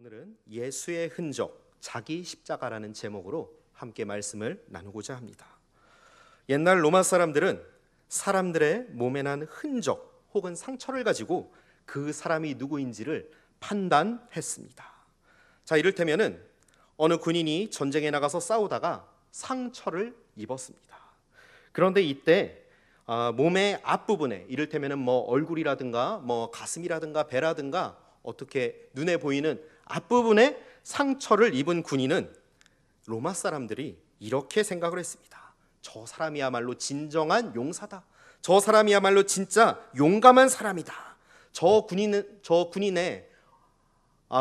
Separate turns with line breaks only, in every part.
오늘은 예수의 흔적, 자기 십자가라는 제목으로 함께 말씀을 나누고자 합니다. 옛날 로마 사람들은 사람들의 몸에 난 흔적 혹은 상처를 가지고 그 사람이 누구인지를 판단했습니다. 자, 이를테면은 어느 군인이 전쟁에 나가서 싸우다가 상처를 입었습니다. 그런데 이때 몸의 앞부분에 이를테면은 얼굴이라든가 가슴이라든가 배라든가 어떻게 눈에 보이는 앞부분에 상처를 입은 군인은 로마 사람들이 이렇게 생각을 했습니다. 저 사람이야말로 진정한 용사다. 저 사람이야말로 진짜 용감한 사람이다. 저 군인의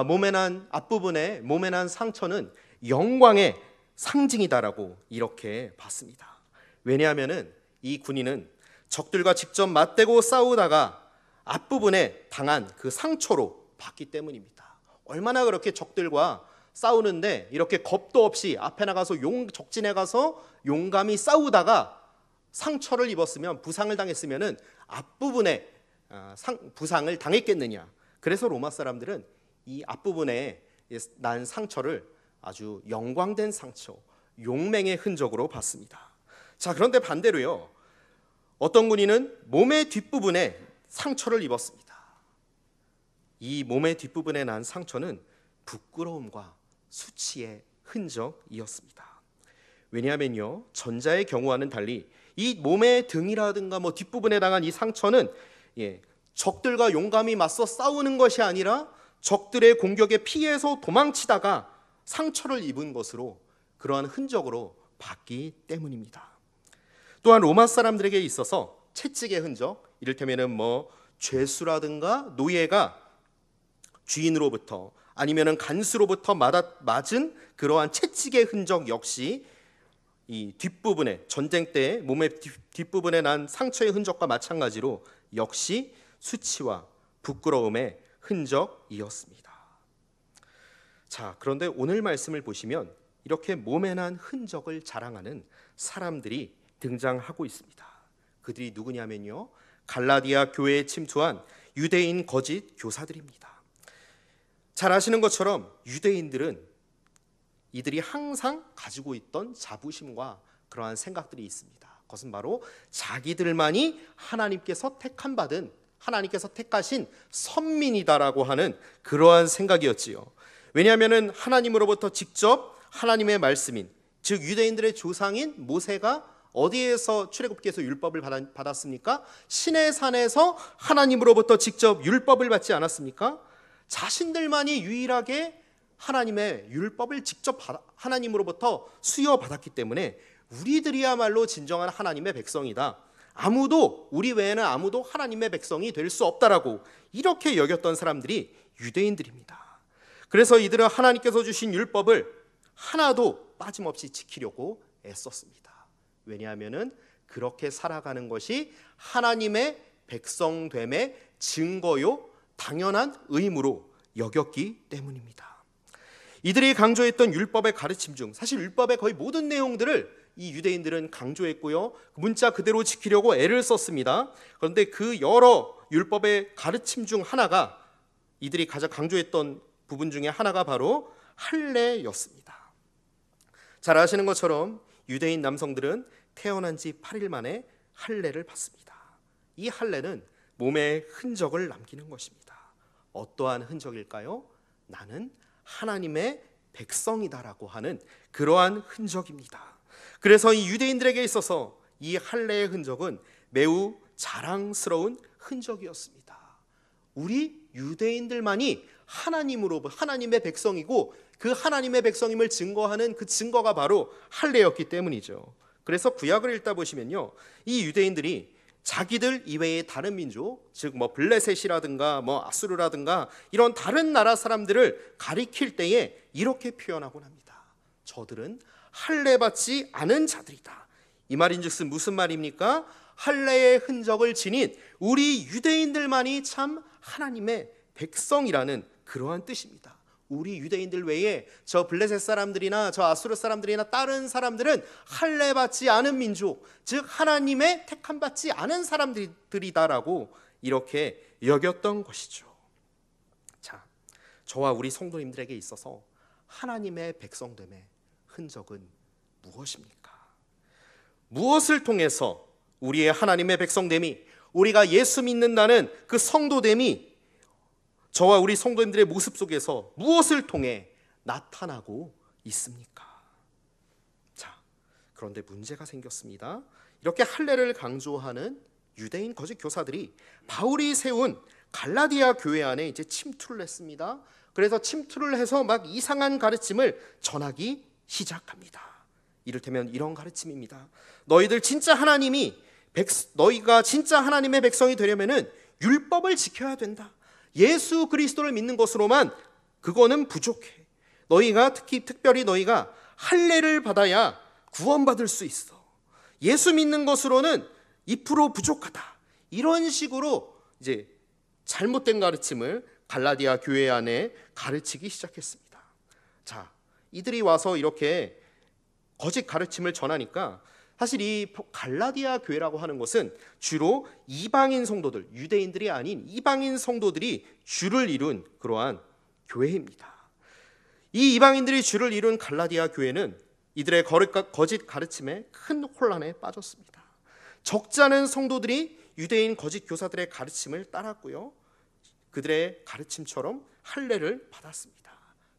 몸에 난 앞부분에 몸에 난 상처는 영광의 상징이다라고 이렇게 봤습니다. 왜냐하면은 이 군인은 적들과 직접 맞대고 싸우다가 앞부분에 당한 그 상처로 봤기 때문입니다. 얼마나 그렇게 적들과 싸우는데 이렇게 겁도 없이 앞에 나가서 적진에 가서 용감히 싸우다가 상처를 입었으면, 부상을 당했으면은 앞부분에 부상을 당했겠느냐. 그래서 로마 사람들은 이 앞부분에 난 상처를 아주 영광된 상처, 용맹의 흔적으로 봤습니다. 자, 그런데 반대로요, 어떤 군인은 몸의 뒷부분에 상처를 입었습니다. 이 몸의 뒷부분에 난 상처는 부끄러움과 수치의 흔적이었습니다. 왜냐하면요, 전자의 경우와는 달리 이 몸의 등이라든가 뒷부분에 당한 이 상처는 적들과 용감히 맞서 싸우는 것이 아니라 적들의 공격에 피해서 도망치다가 상처를 입은 것으로, 그러한 흔적으로 봤기 때문입니다. 또한 로마 사람들에게 있어서 채찍의 흔적, 이를테면은 죄수라든가 노예가 주인으로부터 아니면은 간수로부터 맞은 그러한 채찍의 흔적 역시 이 뒷부분에, 전쟁 때 몸의 뒷부분에 난 상처의 흔적과 마찬가지로 역시 수치와 부끄러움의 흔적이었습니다. 자, 그런데 오늘 말씀을 보시면 이렇게 몸에 난 흔적을 자랑하는 사람들이 등장하고 있습니다. 그들이 누구냐면요, 갈라디아 교회에 침투한 유대인 거짓 교사들입니다. 잘 아시는 것처럼 유대인들은 이들이 항상 가지고 있던 자부심과 그러한 생각들이 있습니다. 그것은 바로 자기들만이 하나님께서 하나님께서 택하신 선민이다라고 하는 그러한 생각이었지요. 왜냐하면 하나님으로부터 직접 하나님의 말씀인, 즉 유대인들의 조상인 모세가 어디에서 출애굽기에서 율법을 받았습니까? 시내산에서 하나님으로부터 직접 율법을 받지 않았습니까? 자신들만이 유일하게 하나님의 율법을 직접 하나님으로부터 수여받았기 때문에 우리들이야말로 진정한 하나님의 백성이다. 우리 외에는 아무도 하나님의 백성이 될 수 없다라고 이렇게 여겼던 사람들이 유대인들입니다. 그래서 이들은 하나님께서 주신 율법을 하나도 빠짐없이 지키려고 애썼습니다. 왜냐하면은 그렇게 살아가는 것이 하나님의 백성됨의 증거요, 당연한 의무로 여겼기 때문입니다. 이들이 강조했던 율법의 가르침 중 사실 율법의 거의 모든 내용들을 이 유대인들은 강조했고요, 문자 그대로 지키려고 애를 썼습니다. 그런데 그 여러 율법의 가르침 중 하나가, 이들이 가장 강조했던 부분 중에 하나가 바로 할례였습니다. 잘 아시는 것처럼 유대인 남성들은 태어난 지 8일 만에 할례를 받습니다. 이 할례는 몸에 흔적을 남기는 것입니다. 어떠한 흔적일까요? 나는 하나님의 백성이다라고 하는 그러한 흔적입니다. 그래서 이 유대인들에게 있어서 이 할례의 흔적은 매우 자랑스러운 흔적이었습니다. 우리 유대인들만이 하나님의 백성이고, 그 하나님의 백성임을 증거하는 그 증거가 바로 할례였기 때문이죠. 그래서 구약을 읽다 보시면요, 이 유대인들이 자기들 이외의 다른 민족, 즉 블레셋이라든가 아수르라든가 이런 다른 나라 사람들을 가리킬 때에 이렇게 표현하곤 합니다. 저들은 할례 받지 않은 자들이다. 이 말인즉슨 무슨 말입니까? 할례의 흔적을 지닌 우리 유대인들만이 참 하나님의 백성이라는 그러한 뜻입니다. 우리 유대인들 외에 저 블레셋 사람들이나 저 아수르 사람들이나 다른 사람들은 할례 받지 않은 민족, 즉 하나님의 택함 받지 않은 사람들이다라고 이렇게 여겼던 것이죠. 자, 저와 우리 성도님들에게 있어서 하나님의 백성됨의 흔적은 무엇입니까? 무엇을 통해서 우리의 하나님의 백성됨이, 우리가 예수 믿는다는 그 성도됨이 저와 우리 성도님들의 모습 속에서 무엇을 통해 나타나고 있습니까? 자, 그런데 문제가 생겼습니다. 이렇게 할례를 강조하는 유대인 거짓 교사들이 바울이 세운 갈라디아 교회 안에 이제 침투를 했습니다. 그래서 침투를 해서 막 이상한 가르침을 전하기 시작합니다. 이를테면 이런 가르침입니다. 너희가 진짜 하나님의 백성이 되려면은 율법을 지켜야 된다. 예수 그리스도를 믿는 것으로만 그거는 부족해. 특별히 너희가 할례를 받아야 구원받을 수 있어. 예수 믿는 것으로는 2% 부족하다. 이런 식으로 이제 잘못된 가르침을 갈라디아 교회 안에 가르치기 시작했습니다. 자, 이들이 와서 이렇게 거짓 가르침을 전하니까 사실 이 갈라디아 교회라고 하는 것은 주로 이방인 성도들, 유대인들이 아닌 이방인 성도들이 주를 이룬 그러한 교회입니다. 이 이방인들이 주를 이룬 갈라디아 교회는 이들의 거짓 가르침에 큰 혼란에 빠졌습니다. 적지 않은 성도들이 유대인 거짓 교사들의 가르침을 따랐고요, 그들의 가르침처럼 할례를 받았습니다.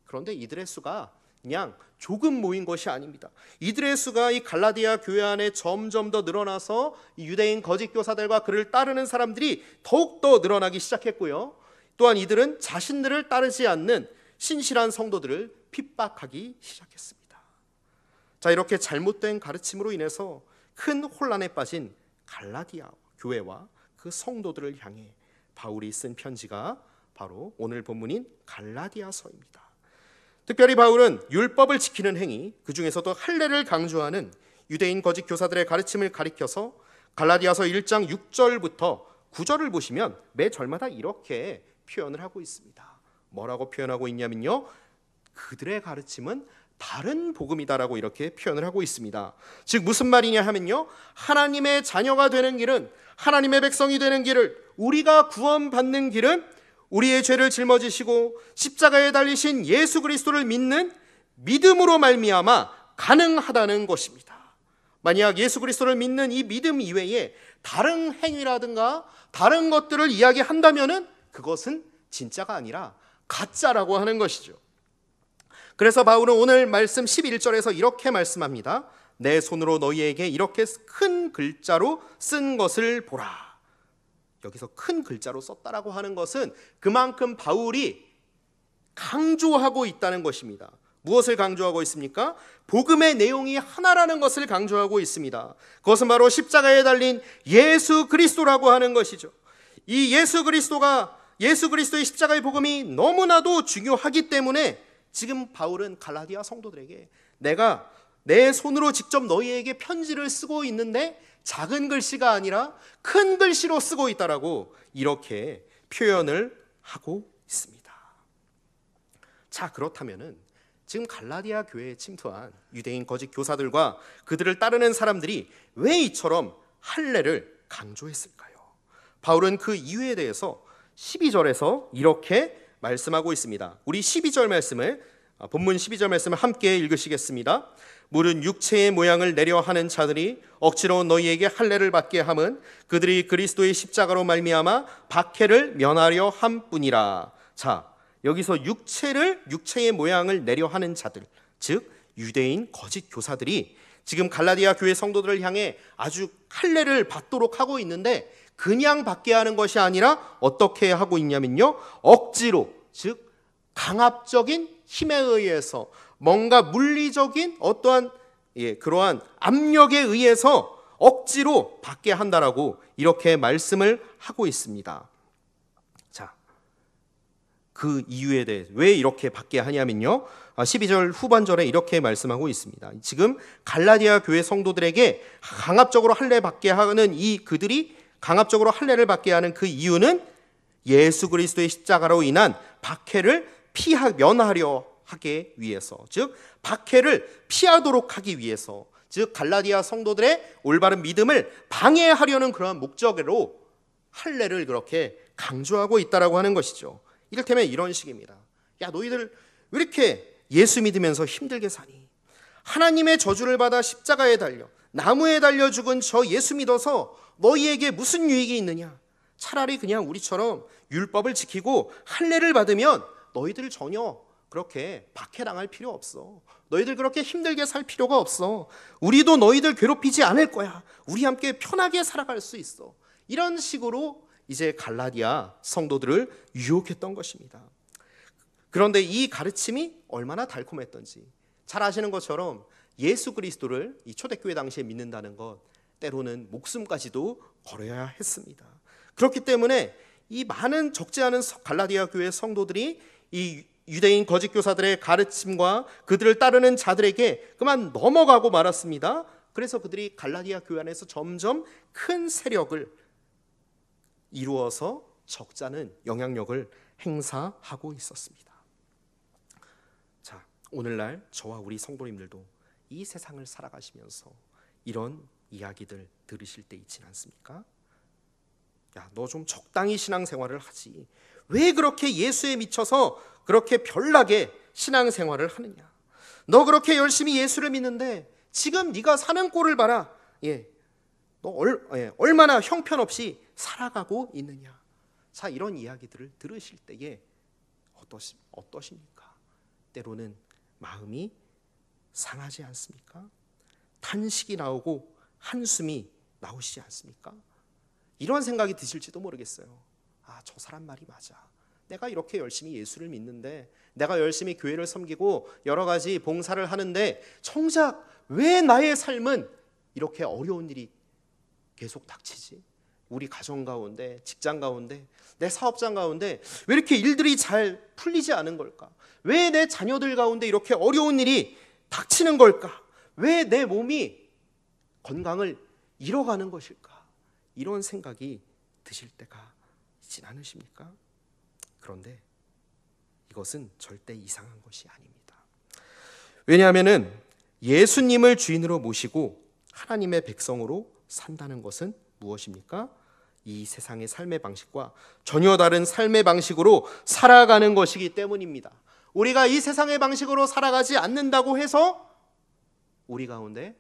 그런데 이들의 수가 그냥 조금 모인 것이 아닙니다. 이들의 수가 이 갈라디아 교회 안에 점점 더 늘어나서 유대인 거짓 교사들과 그를 따르는 사람들이 더욱더 늘어나기 시작했고요, 또한 이들은 자신들을 따르지 않는 신실한 성도들을 핍박하기 시작했습니다. 자, 이렇게 잘못된 가르침으로 인해서 큰 혼란에 빠진 갈라디아 교회와 그 성도들을 향해 바울이 쓴 편지가 바로 오늘 본문인 갈라디아서입니다. 특별히 바울은 율법을 지키는 행위, 그 중에서도 할례를 강조하는 유대인 거짓 교사들의 가르침을 가리켜서 갈라디아서 1장 6절부터 9절을 보시면 매 절마다 이렇게 표현을 하고 있습니다. 뭐라고 표현하고 있냐면요, 그들의 가르침은 다른 복음이다라고 이렇게 표현을 하고 있습니다. 즉 무슨 말이냐 하면요, 하나님의 자녀가 되는 길은, 하나님의 백성이 되는 길을, 우리가 구원받는 길은 우리의 죄를 짊어지시고 십자가에 달리신 예수 그리스도를 믿는 믿음으로 말미암아 가능하다는 것입니다. 만약 예수 그리스도를 믿는 이 믿음 이외에 다른 행위라든가 다른 것들을 이야기한다면은 그것은 진짜가 아니라 가짜라고 하는 것이죠. 그래서 바울은 오늘 말씀 11절에서 이렇게 말씀합니다. 내 손으로 너희에게 이렇게 큰 글자로 쓴 것을 보라. 여기서 큰 글자로 썼다라고 하는 것은 그만큼 바울이 강조하고 있다는 것입니다. 무엇을 강조하고 있습니까? 복음의 내용이 하나라는 것을 강조하고 있습니다. 그것은 바로 십자가에 달린 예수 그리스도라고 하는 것이죠. 이 예수 그리스도의 십자가의 복음이 너무나도 중요하기 때문에 지금 바울은 갈라디아 성도들에게 내가 내 손으로 직접 너희에게 편지를 쓰고 있는데 작은 글씨가 아니라 큰 글씨로 쓰고 있다라고 이렇게 표현을 하고 있습니다. 자, 그렇다면은 지금 갈라디아 교회에 침투한 유대인 거짓 교사들과 그들을 따르는 사람들이 왜 이처럼 할례를 강조했을까요? 바울은 그 이유에 대해서 12절에서 이렇게 말씀하고 있습니다. 우리 12절 말씀을, 본문 12절 말씀을 함께 읽으시겠습니다. 물은 육체의 모양을 내려 하는 자들이 억지로 너희에게 할례를 받게 함은 그들이 그리스도의 십자가로 말미암아 박해를 면하려 함뿐이라. 자, 여기서 육체의 모양을 내려 하는 자들, 즉 유대인 거짓 교사들이 지금 갈라디아 교회 성도들을 향해 아주 할례를 받도록 하고 있는데 그냥 받게 하는 것이 아니라 어떻게 하고 있냐면요, 억지로, 즉 강압적인 힘에 의해서, 뭔가 물리적인 어떠한 그러한 압력에 의해서 억지로 받게 한다라고 이렇게 말씀을 하고 있습니다. 자, 그 이유에 대해 왜 이렇게 받게 하냐면요, 12절 후반절에 이렇게 말씀하고 있습니다. 지금 갈라디아 교회 성도들에게 강압적으로 할례 받게 하는 그들이 강압적으로 할례를 받게 하는 그 이유는 예수 그리스도의 십자가로 인한 박해를 면하려 하기 위해서, 즉 박해를 피하도록 하기 위해서, 즉 갈라디아 성도들의 올바른 믿음을 방해하려는 그러한 목적으로 할례를 그렇게 강조하고 있다라고 하는 것이죠. 이를테면 이런 식입니다. 야, 너희들 왜 이렇게 예수 믿으면서 힘들게 사니? 하나님의 저주를 받아 십자가에 달려 나무에 달려 죽은 저 예수 믿어서 너희에게 무슨 유익이 있느냐? 차라리 그냥 우리처럼 율법을 지키고 할례를 받으면 너희들 전혀 그렇게 박해당할 필요 없어. 너희들 그렇게 힘들게 살 필요가 없어. 우리도 너희들 괴롭히지 않을 거야. 우리 함께 편하게 살아갈 수 있어. 이런 식으로 이제 갈라디아 성도들을 유혹했던 것입니다. 그런데 이 가르침이 얼마나 달콤했던지 잘 아시는 것처럼 예수 그리스도를 이 초대교회 당시에 믿는다는 것, 때로는 목숨까지도 걸어야 했습니다. 그렇기 때문에 이 많은 적지 않은 갈라디아 교회 성도들이 이 유대인 거짓 교사들의 가르침과 그들을 따르는 자들에게 그만 넘어가고 말았습니다. 그래서 그들이 갈라디아 교회 안에서 점점 큰 세력을 이루어서 적지 않은 영향력을 행사하고 있었습니다. 자, 오늘날 저와 우리 성도님들도 이 세상을 살아가시면서 이런 이야기들 들으실 때 있진 않습니까? 야, 너 좀 적당히 신앙생활을 하지. 왜 그렇게 예수에 미쳐서 그렇게 별나게 신앙생활을 하느냐? 너 그렇게 열심히 예수를 믿는데 지금 네가 사는 꼴을 봐라. 너 얼마나 형편없이 살아가고 있느냐? 자, 이런 이야기들을 들으실 때에 어떠십니까? 때로는 마음이 상하지 않습니까? 탄식이 나오고 한숨이 나오시지 않습니까? 이런 생각이 드실지도 모르겠어요. 아, 저 사람 말이 맞아. 내가 이렇게 열심히 예수를 믿는데, 내가 열심히 교회를 섬기고 여러 가지 봉사를 하는데 정작 왜 나의 삶은 이렇게 어려운 일이 계속 닥치지? 우리 가정 가운데, 직장 가운데, 내 사업장 가운데 왜 이렇게 일들이 잘 풀리지 않은 걸까? 왜 내 자녀들 가운데 이렇게 어려운 일이 닥치는 걸까? 왜 내 몸이 건강을 잃어가는 것일까? 이런 생각이 드실 때가 있진 않으십니까? 그런데 이것은 절대 이상한 것이 아닙니다. 왜냐하면 예수님을 주인으로 모시고 하나님의 백성으로 산다는 것은 무엇입니까? 이 세상의 삶의 방식과 전혀 다른 삶의 방식으로 살아가는 것이기 때문입니다. 우리가 이 세상의 방식으로 살아가지 않는다고 해서 우리 가운데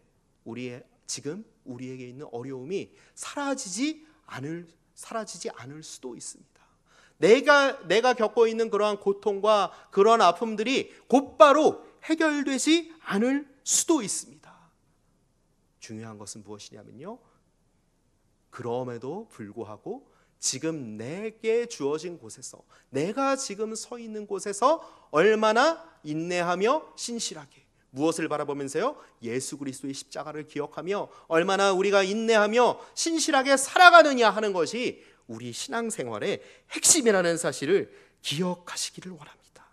지금 우리에게 있는 어려움이 사라지지 않을 수도 있습니다. 내가 겪고 있는 그러한 고통과 그러한 아픔들이 곧바로 해결되지 않을 수도 있습니다. 중요한 것은 무엇이냐면요, 그럼에도 불구하고 지금 내게 주어진 곳에서, 내가 지금 서 있는 곳에서 얼마나 인내하며 신실하게, 무엇을 바라보면서요? 예수 그리스도의 십자가를 기억하며 얼마나 우리가 인내하며 신실하게 살아가느냐 하는 것이 우리 신앙생활의 핵심이라는 사실을 기억하시기를 원합니다.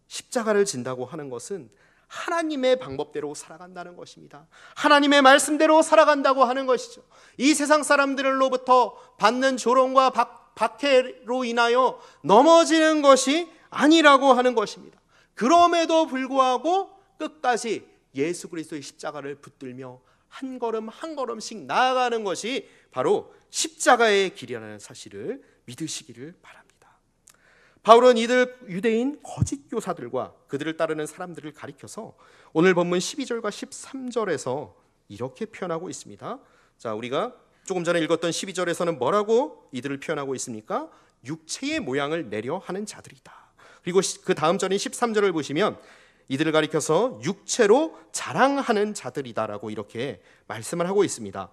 십자가를 진다고 하는 것은 하나님의 방법대로 살아간다는 것입니다. 하나님의 말씀대로 살아간다고 하는 것이죠. 이 세상 사람들로부터 받는 조롱과 박해로 인하여 넘어지는 것이 아니라고 하는 것입니다. 그럼에도 불구하고 끝까지 예수 그리스도의 십자가를 붙들며 한 걸음 한 걸음씩 나아가는 것이 바로 십자가의 길이라는 사실을 믿으시기를 바랍니다. 바울은 이들 유대인 거짓 교사들과 그들을 따르는 사람들을 가리켜서 오늘 본문 12절과 13절에서 이렇게 표현하고 있습니다. 자, 우리가 조금 전에 읽었던 12절에서는 뭐라고 이들을 표현하고 있습니까? 육체의 모양을 내려 하는 자들이다. 그리고 그 다음 절인 13절을 보시면 이들을 가리켜서 육체로 자랑하는 자들이다라고 이렇게 말씀을 하고 있습니다.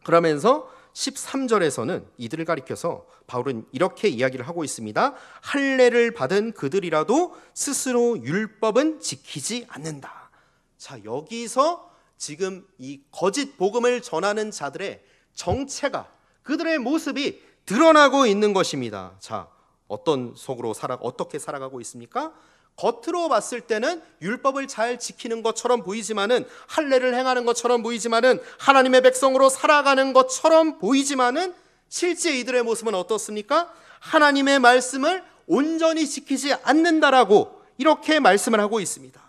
그러면서 13절에서는 이들을 가리켜서 바울은 이렇게 이야기를 하고 있습니다. 할례를 받은 그들이라도 스스로 율법은 지키지 않는다. 자, 여기서 지금 이 거짓 복음을 전하는 자들의 정체가, 그들의 모습이 드러나고 있는 것입니다. 자, 어떻게 살아가고 있습니까? 겉으로 봤을 때는 율법을 잘 지키는 것처럼 보이지만은, 할례를 행하는 것처럼 보이지만은, 하나님의 백성으로 살아가는 것처럼 보이지만은 실제 이들의 모습은 어떻습니까? 하나님의 말씀을 온전히 지키지 않는다라고 이렇게 말씀을 하고 있습니다.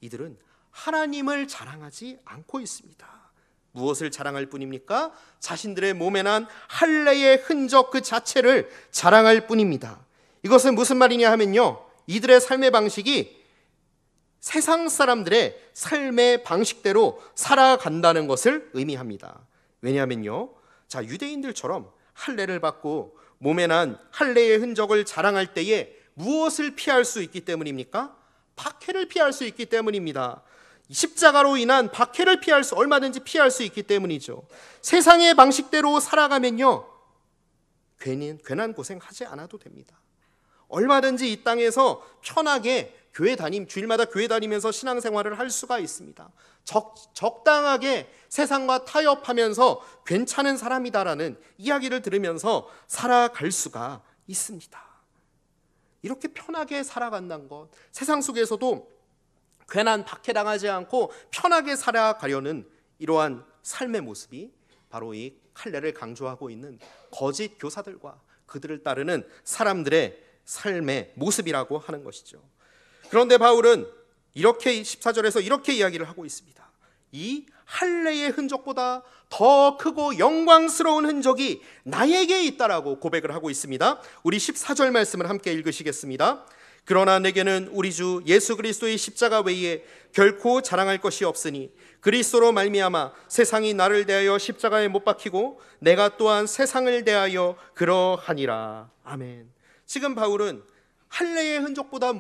이들은 하나님을 자랑하지 않고 있습니다. 무엇을 자랑할 뿐입니까? 자신들의 몸에 난 할례의 흔적 그 자체를 자랑할 뿐입니다. 이것은 무슨 말이냐 하면요, 이들의 삶의 방식이 세상 사람들의 삶의 방식대로 살아간다는 것을 의미합니다. 왜냐하면요, 자, 유대인들처럼 할례를 받고 몸에 난 할례의 흔적을 자랑할 때에 무엇을 피할 수 있기 때문입니까? 박해를 피할 수 있기 때문입니다. 십자가로 인한 박해를 얼마든지 피할 수 있기 때문이죠. 세상의 방식대로 살아가면요, 괜한 고생하지 않아도 됩니다. 얼마든지 이 땅에서 편하게 주일마다 교회 다니면서 신앙생활을 할 수가 있습니다. 적당하게 세상과 타협하면서 괜찮은 사람이다라는 이야기를 들으면서 살아갈 수가 있습니다. 이렇게 편하게 살아간다는 것, 세상 속에서도 괜한 박해당하지 않고 편하게 살아가려는 이러한 삶의 모습이 바로 이 할례를 강조하고 있는 거짓 교사들과 그들을 따르는 사람들의 삶의 모습이라고 하는 것이죠. 그런데 바울은 이렇게 14절에서 이렇게 이야기를 하고 있습니다. 이 할례의 흔적보다 더 크고 영광스러운 흔적이 나에게 있다라고 고백을 하고 있습니다. 우리 14절 말씀을 함께 읽으시겠습니다. 그러나 내게는 우리 주 예수 그리스도의 십자가 외에 결코 자랑할 것이 없으니 그리스도로 말미암아 세상이 나를 대하여 십자가에 못 박히고 내가 또한 세상을 대하여 그러하니라. 아멘. 지금 바울은 할례의 흔적보다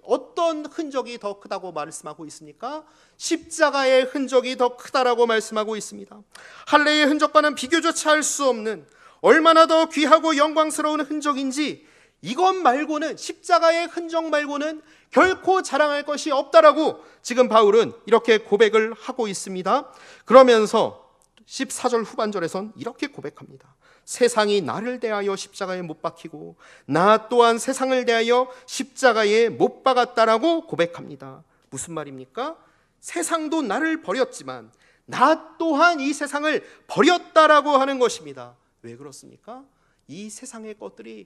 어떤 흔적이 더 크다고 말씀하고 있습니까? 십자가의 흔적이 더 크다라고 말씀하고 있습니다. 할례의 흔적과는 비교조차 할 수 없는 얼마나 더 귀하고 영광스러운 흔적인지, 이것 말고는, 십자가의 흔적 말고는 결코 자랑할 것이 없다라고 지금 바울은 이렇게 고백을 하고 있습니다. 그러면서 14절 후반절에선 이렇게 고백합니다. 세상이 나를 대하여 십자가에 못 박히고 나 또한 세상을 대하여 십자가에 못 박았다라고 고백합니다. 무슨 말입니까? 세상도 나를 버렸지만 나 또한 이 세상을 버렸다라고 하는 것입니다. 왜 그렇습니까? 이 세상의 것들이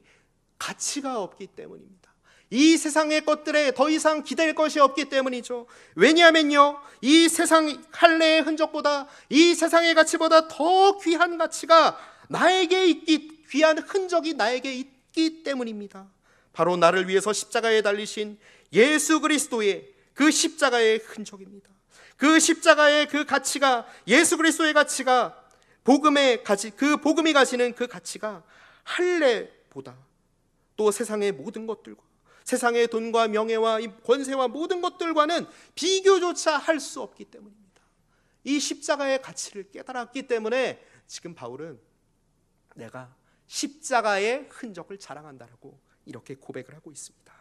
가치가 없기 때문입니다. 이 세상의 것들에 더 이상 기댈 것이 없기 때문이죠. 왜냐하면요, 이 세상 할례의 흔적보다, 이 세상의 가치보다 더 귀한 가치가 귀한 흔적이 나에게 있기 때문입니다. 바로 나를 위해서 십자가에 달리신 예수 그리스도의 그 십자가의 흔적입니다. 그 십자가의 그 가치가, 예수 그리스도의 가치가, 복음이 가지는 그 가치가 할례보다, 또 세상의 모든 것들과, 세상의 돈과 명예와 권세와 모든 것들과는 비교조차 할 수 없기 때문입니다. 이 십자가의 가치를 깨달았기 때문에 지금 바울은 내가 십자가의 흔적을 자랑한다라고 이렇게 고백을 하고 있습니다.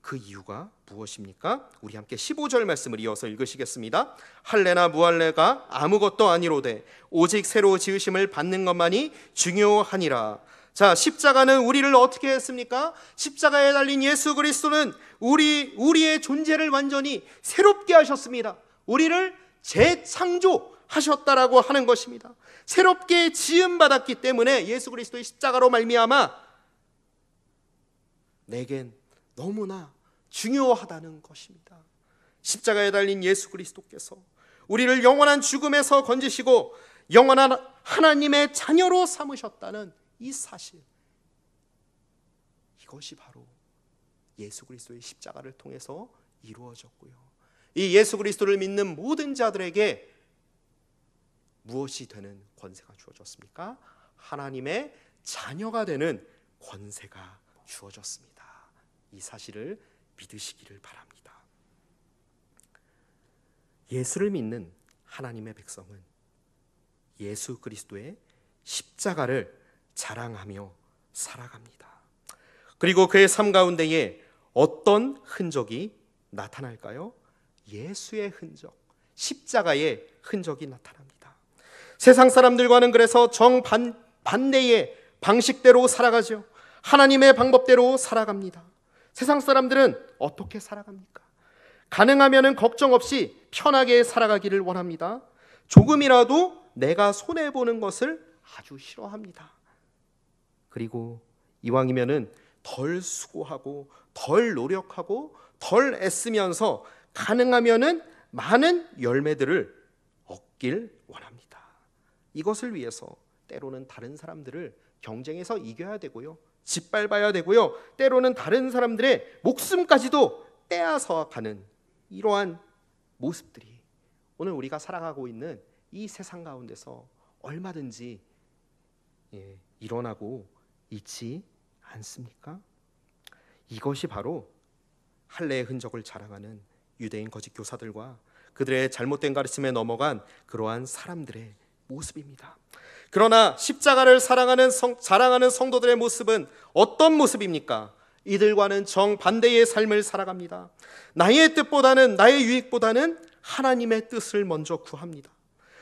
그 이유가 무엇입니까? 우리 함께 15절 말씀을 이어서 읽으시겠습니다. 할례나 무할례가 아무것도 아니로되 오직 새로 지으심을 받는 것만이 중요하니라. 자, 십자가는 우리를 어떻게 했습니까? 십자가에 달린 예수 그리스도는 우리의 존재를 완전히 새롭게 하셨습니다. 우리를 재창조하셨다라고 하는 것입니다. 새롭게 지음받았기 때문에 예수 그리스도의 십자가로 말미암아 내겐 너무나 중요하다는 것입니다. 십자가에 달린 예수 그리스도께서 우리를 영원한 죽음에서 건지시고 영원한 하나님의 자녀로 삼으셨다는 이 사실, 이것이 바로 예수 그리스도의 십자가를 통해서 이루어졌고요, 이 예수 그리스도를 믿는 모든 자들에게 무엇이 되는 권세가 주어졌습니까? 하나님의 자녀가 되는 권세가 주어졌습니다. 이 사실을 믿으시기를 바랍니다. 예수를 믿는 하나님의 백성은 예수 그리스도의 십자가를 자랑하며 살아갑니다. 그리고 그의 삶 가운데에 어떤 흔적이 나타날까요? 예수의 흔적, 십자가의 흔적이 나타납니다. 세상 사람들과는 그래서 정반대의 방식대로 살아가죠. 하나님의 방법대로 살아갑니다. 세상 사람들은 어떻게 살아갑니까? 가능하면 걱정 없이 편하게 살아가기를 원합니다. 조금이라도 내가 손해보는 것을 아주 싫어합니다. 그리고 이왕이면은 덜 수고하고 덜 노력하고 덜 애쓰면서 가능하면은 많은 열매들을 얻길 원합니다. 이것을 위해서 때로는 다른 사람들을 경쟁해서 이겨야 되고요, 짓밟아야 되고요. 때로는 다른 사람들의 목숨까지도 떼앗아 가는 이러한 모습들이 오늘 우리가 살아가고 있는 이 세상 가운데서 얼마든지 일어나고 있지 않습니까? 이것이 바로 할례의 흔적을 자랑하는 유대인 거짓 교사들과 그들의 잘못된 가르침에 넘어간 그러한 사람들의 모습입니다. 그러나 십자가를 자랑하는 성도들의 모습은 어떤 모습입니까? 이들과는 정반대의 삶을 살아갑니다. 나의 뜻보다는, 나의 유익보다는 하나님의 뜻을 먼저 구합니다.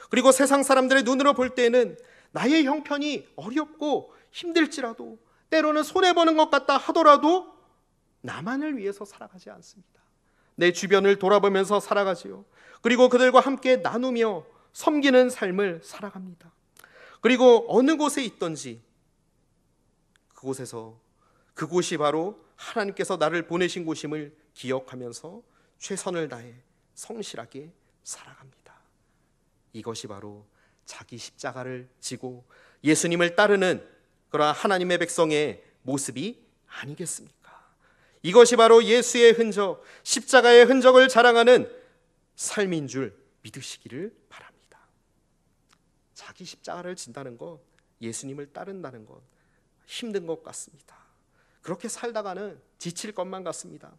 그리고 세상 사람들의 눈으로 볼 때는 나의 형편이 어렵고 힘들지라도, 때로는 손해보는 것 같다 하더라도 나만을 위해서 살아가지 않습니다. 내 주변을 돌아보면서 살아가지요. 그리고 그들과 함께 나누며 섬기는 삶을 살아갑니다. 그리고 어느 곳에 있든지 그곳이 바로 하나님께서 나를 보내신 곳임을 기억하면서 최선을 다해 성실하게 살아갑니다. 이것이 바로 자기 십자가를 지고 예수님을 따르는 그러한 하나님의 백성의 모습이 아니겠습니까? 이것이 바로 예수의 흔적, 십자가의 흔적을 자랑하는 삶인 줄 믿으시기를 바랍니다. 자기 십자가를 진다는 것, 예수님을 따른다는 것 힘든 것 같습니다. 그렇게 살다가는 지칠 것만 같습니다.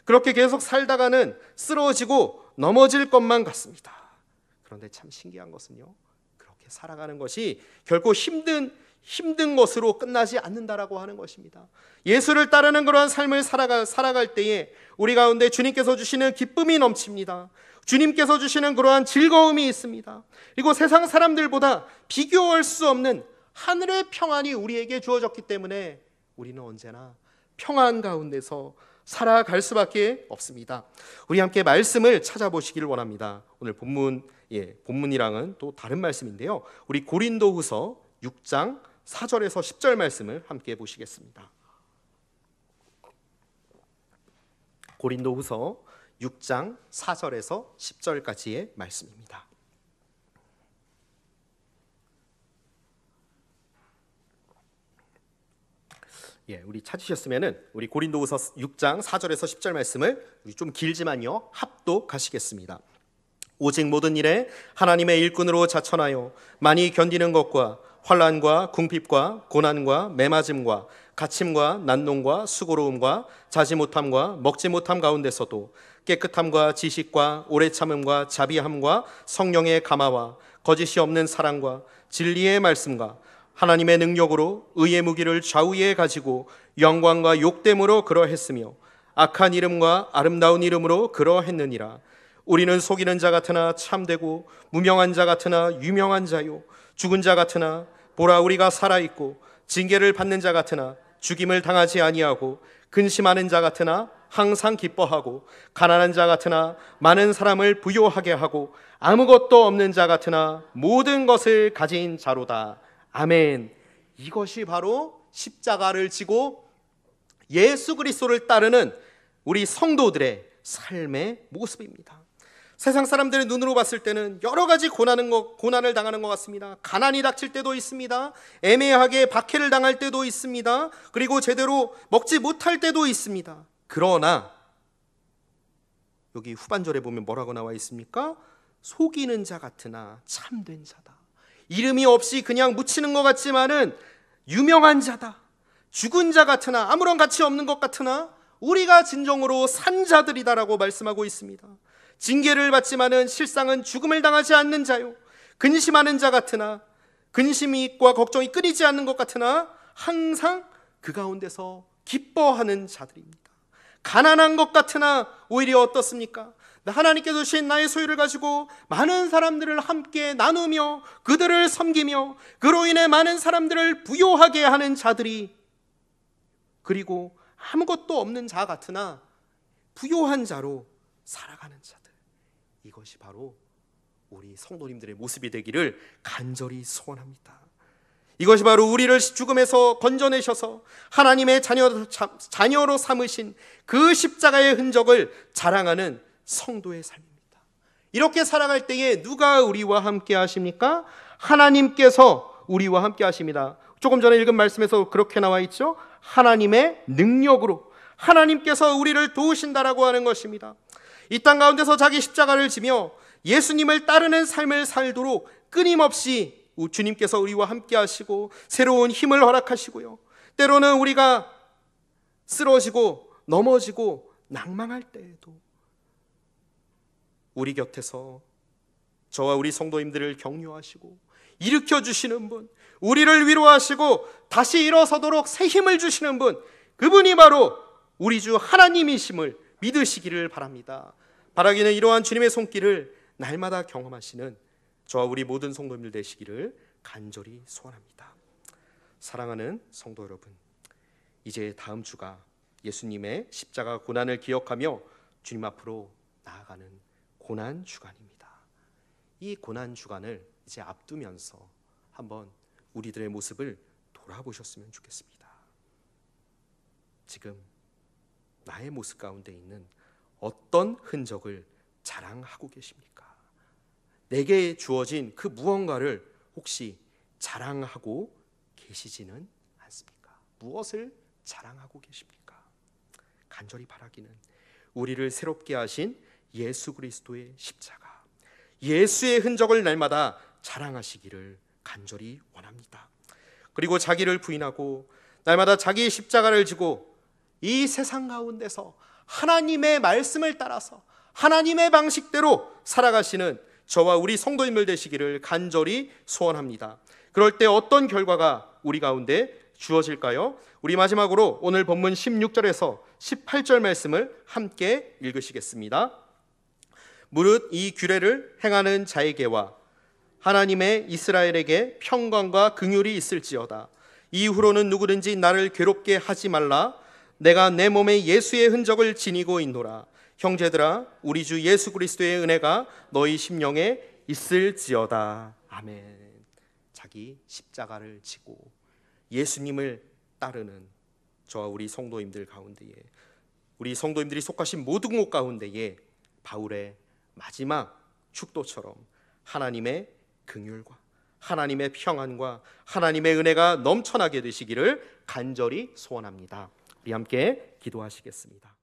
그렇게 계속 살다가는 쓰러지고 넘어질 것만 같습니다. 그런데 참 신기한 것은요, 그렇게 살아가는 것이 결코 힘든 것으로 끝나지 않는다라고 하는 것입니다. 예수를 따르는 그러한 삶을 살아갈 때에 우리 가운데 주님께서 주시는 기쁨이 넘칩니다. 주님께서 주시는 그러한 즐거움이 있습니다. 그리고 세상 사람들보다 비교할 수 없는 하늘의 평안이 우리에게 주어졌기 때문에 우리는 언제나 평안 가운데서 살아갈 수밖에 없습니다. 우리 함께 말씀을 찾아보시기를 원합니다. 오늘 본문이랑은 또 다른 말씀인데요. 우리 고린도후서 6장 4절에서 10절 말씀을 함께 보시겠습니다. 고린도후서 6장 4절에서 10절까지의 말씀입니다. 우리 찾으셨으면은 우리 고린도후서 6장 4절에서 10절 말씀을 우리 좀 길지만요 합독하시겠습니다. 오직 모든 일에 하나님의 일꾼으로 자천하여 많이 견디는 것과 환난과 궁핍과 고난과 매맞음과 갇힘과 난농과 수고로움과 자지 못함과 먹지 못함 가운데서도 깨끗함과 지식과 오래 참음과 자비함과 성령의 감화와 거짓이 없는 사랑과 진리의 말씀과 하나님의 능력으로 의의 무기를 좌우에 가지고 영광과 욕됨으로 그러했으며 악한 이름과 아름다운 이름으로 그러했느니라. 우리는 속이는 자 같으나 참되고 무명한 자 같으나 유명한 자요 죽은 자 같으나 보라 우리가 살아있고 징계를 받는 자 같으나 죽임을 당하지 아니하고 근심하는 자 같으나 항상 기뻐하고 가난한 자 같으나 많은 사람을 부요하게 하고 아무것도 없는 자 같으나 모든 것을 가진 자로다. 아멘. 이것이 바로 십자가를 지고 예수 그리스도를 따르는 우리 성도들의 삶의 모습입니다. 세상 사람들의 눈으로 봤을 때는 여러 가지 고난을 당하는 것 같습니다. 가난이 닥칠 때도 있습니다. 애매하게 박해를 당할 때도 있습니다. 그리고 제대로 먹지 못할 때도 있습니다. 그러나 여기 후반절에 보면 뭐라고 나와 있습니까? 속이는 자 같으나 참된 자다. 이름이 없이 그냥 묻히는 것 같지만은 유명한 자다. 죽은 자 같으나 아무런 가치 없는 것 같으나 우리가 진정으로 산 자들이다라고 말씀하고 있습니다. 징계를 받지만은 실상은 죽음을 당하지 않는 자요 근심하는 자 같으나 근심과 걱정이 끊이지 않는 것 같으나 항상 그 가운데서 기뻐하는 자들입니다. 가난한 것 같으나 오히려 어떻습니까? 하나님께서 주신 나의 소유를 가지고 많은 사람들을 함께 나누며 그들을 섬기며 그로 인해 많은 사람들을 부요하게 하는 자들이, 그리고 아무것도 없는 자 같으나 부요한 자로 살아가는 자들, 이것이 바로 우리 성도님들의 모습이 되기를 간절히 소원합니다. 이것이 바로 우리를 죽음에서 건져내셔서 하나님의 자녀로 삼으신 그 십자가의 흔적을 자랑하는 성도의 삶입니다. 이렇게 살아갈 때에 누가 우리와 함께 하십니까? 하나님께서 우리와 함께 하십니다. 조금 전에 읽은 말씀에서 그렇게 나와 있죠. 하나님의 능력으로 하나님께서 우리를 도우신다라고 하는 것입니다. 이 땅 가운데서 자기 십자가를 지며 예수님을 따르는 삶을 살도록 끊임없이 주님께서 우리와 함께 하시고 새로운 힘을 허락하시고요, 때로는 우리가 쓰러지고 넘어지고 낭망할 때에도 우리 곁에서 저와 우리 성도님들을 격려하시고 일으켜 주시는 분, 우리를 위로하시고 다시 일어서도록 새 힘을 주시는 분, 그분이 바로 우리 주 하나님이심을 믿으시기를 바랍니다. 바라기는 이러한 주님의 손길을 날마다 경험하시는 저와 우리 모든 성도님들 되시기를 간절히 소원합니다. 사랑하는 성도 여러분, 이제 다음 주가 예수님의 십자가 고난을 기억하며 주님 앞으로 나아가는 고난 주간입니다. 이 고난 주간을 이제 앞두면서 한번 우리들의 모습을 돌아보셨으면 좋겠습니다. 지금 나의 모습 가운데 있는 어떤 흔적을 자랑하고 계십니까? 내게 주어진 그 무언가를 혹시 자랑하고 계시지는 않습니까? 무엇을 자랑하고 계십니까? 간절히 바라기는 우리를 새롭게 하신 예수 그리스도의 십자가, 예수의 흔적을 날마다 자랑하시기를 간절히 원합니다. 그리고 자기를 부인하고 날마다 자기의 십자가를 지고 이 세상 가운데서 하나님의 말씀을 따라서 하나님의 방식대로 살아가시는 저와 우리 성도님들 되시기를 간절히 소원합니다. 그럴 때 어떤 결과가 우리 가운데 주어질까요? 우리 마지막으로 오늘 본문 16절에서 18절 말씀을 함께 읽으시겠습니다. 무릇 이 규례를 행하는 자에게와 하나님의 이스라엘에게 평강과 긍휼이 있을지어다. 이후로는 누구든지 나를 괴롭게 하지 말라. 내가 내 몸에 예수의 흔적을 지니고 있노라. 형제들아, 우리 주 예수 그리스도의 은혜가 너희 심령에 있을지어다. 아멘. 자기 십자가를 지고 예수님을 따르는 저와 우리 성도님들 가운데에, 우리 성도님들이 속하신 모든 곳 가운데에 바울의 마지막 축도처럼 하나님의 긍휼과 하나님의 평안과 하나님의 은혜가 넘쳐나게 되시기를 간절히 소원합니다. 우리 함께 기도하시겠습니다.